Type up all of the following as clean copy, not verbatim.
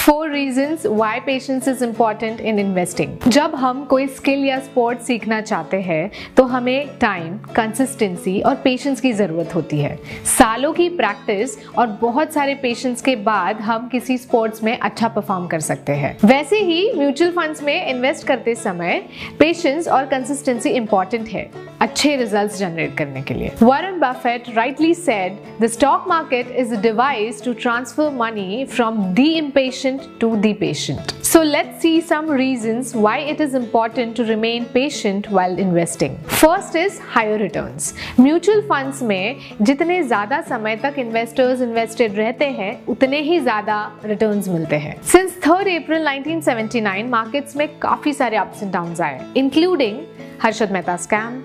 4 reasons why patience is important in investing। जब हम कोई स्किल या स्पोर्ट सीखना चाहते हैं तो हमें टाइम, कंसिस्टेंसी और पेशेंस की जरूरत होती है। सालों की प्रैक्टिस और बहुत सारे पेशेंस के बाद हम किसी स्पोर्ट्स में अच्छा परफॉर्म कर सकते हैं। वैसे ही म्यूचुअल फंड्स में इन्वेस्ट करते समय पेशेंस और कंसिस्टेंसी इंपॉर्टेंट है अच्छे रिजल्ट्स जनरेट करने के लिए। Warren Buffett rightly said, the stock market is a device to transfer money from the impatient to the patient. So let's see some reasons why it is important to remain patient while investing. First is higher returns. Mutual funds में जितने ज़्यादा समय तक investors invested रहते हैं उतने ही ज़्यादा returns मिलते हैं। Since 3rd April 1979 markets में काफ़ी सारे ups and downs आए, including Harshad Mehta scam,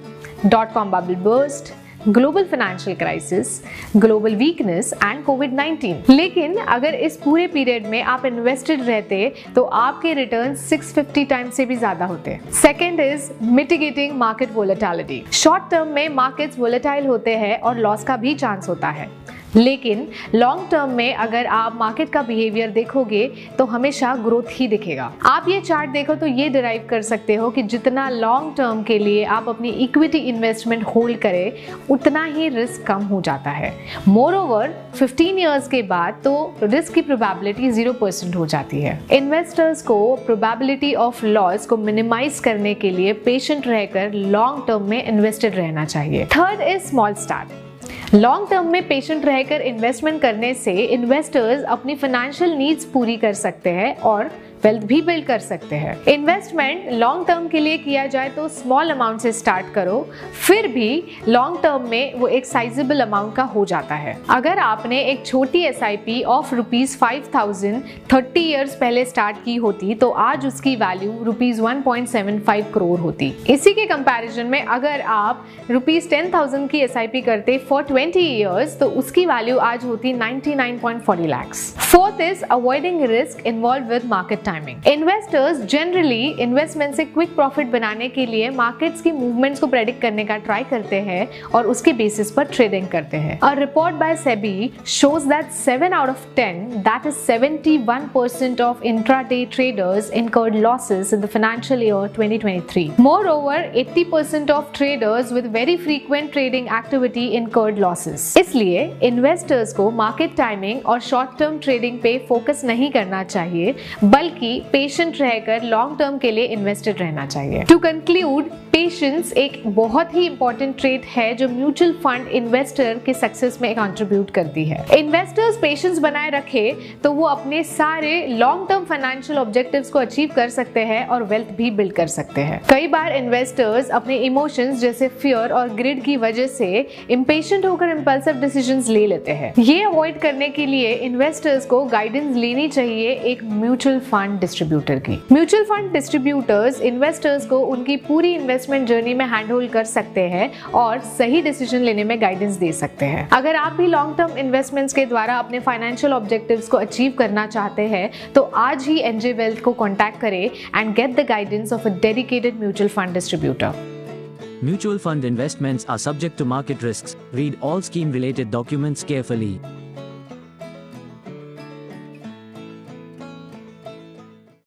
.com bubble burst, global financial crisis, global weakness and कोविड-19। लेकिन अगर इस पूरे पीरियड में आप इन्वेस्टेड रहते तो आपके रिटर्न 650 टाइम्स से भी ज्यादा होते। Second is mitigating market volatility. Short term में मार्केट्स वोलेटाइल होते हैं और लॉस का भी चांस होता है, लेकिन लॉन्ग टर्म में अगर आप मार्केट का बिहेवियर देखोगे तो हमेशा ग्रोथ ही दिखेगा। आप ये चार्ट देखो तो ये डिराइव कर सकते हो कि जितना लॉन्ग टर्म के लिए आप अपनी इक्विटी इन्वेस्टमेंट होल्ड करें उतना ही रिस्क कम हो जाता है। मोर ओवर 15 ईयर्स के बाद तो रिस्क की प्रोबेबिलिटी 0% हो जाती है। इन्वेस्टर्स को प्रोबेबिलिटी ऑफ लॉस को मिनिमाइज करने के लिए पेशेंट रहकर लॉन्ग टर्म में इन्वेस्टेड रहना चाहिए। Third is small start. Long term में पेशेंट रहकर इन्वेस्टमेंट करने से इन्वेस्टर्स अपनी फाइनेंशियल नीड्स पूरी कर सकते हैं और वेल्थ भी बिल्ड कर सकते हैं। इन्वेस्टमेंट लॉन्ग टर्म के लिए किया जाए तो स्मॉल अमाउंट से स्टार्ट करो, फिर भी लॉन्ग टर्म में वो एक साइजेबल अमाउंट का हो जाता है। अगर आपने एक छोटी SIP ऑफ ₹5,000 30 इयर्स पहले स्टार्ट की होती तो आज उसकी वैल्यू ₹1.75 करोड़ होती। इसी के कंपैरिजन में अगर आप ₹10,000 की SIP करते फॉर 20 इयर्स तो उसकी वैल्यू आज होती 99.40 lakh. Fourth is avoiding risk involve with market timing. Investors generally investment से क्विक प्रॉफिट बनाने के लिए मार्केट्स की मूवमेंट्स को प्रेडिक्ट करने का ट्राई करते हैं और उसके बेसिस पर ट्रेडिंग करते हैं। A report by SEBI shows that 7 out of 10, that is 71% of intraday traders incurred losses in the financial year 2023. Moreover, 80% of traders with very frequent trading activity incurred losses. इसलिए investors को market timing और short term trading पे focus नहीं करना चाहिए बल्कि patient रहकर long term के लिए इन्वेस्टेड रहना चाहिए। टू कंक्लूड, पेशेंस एक बहुत ही इंपॉर्टेंट ट्रेट है जो म्यूचुअल फंड इन्वेस्टर के सक्सेस में कंट्रीब्यूट करती है। इन्वेस्टर्स पेशेंस बनाए रखे तो वो अपने सारे लॉन्ग टर्म फाइनेंशियल ऑब्जेक्टिव्स को अचीव कर सकते हैं और वेल्थ भी बिल्ड कर सकते हैं। कई बार इन्वेस्टर्स अपने इमोशंस जैसे फियर और ग्रिड की वजह से इम्पेशेंट होकर इंपल्सिव डिसीजंस ले लेते हैं। ये अवॉइड करने के लिए इन्वेस्टर्स को गाइडेंस लेनी चाहिए एक म्यूचुअल फंड डिस्ट्रीब्यूटर की। म्यूचुअल फंड डिस्ट्रीब्यूटर्स इन्वेस्टर्स को उनकी पूरी इन्वेस्टमेंट जर्नी में हैंड होल्ड कर सकते हैं और सही डिसीजन लेने में गाइडेंस दे सकते हैं। अगर आप भी लॉन्ग टर्म इन्वेस्टमेंट्स के द्वारा अपने फाइनेंशियल ऑब्जेक्टिव्स को अचीव करना चाहते हैं तो आज ही NJ Wealth को कॉन्टैक्ट करें and get the guidance of a dedicated mutual fund distributor. Mutual fund investments are subject to market risks. Read all scheme related documents carefully.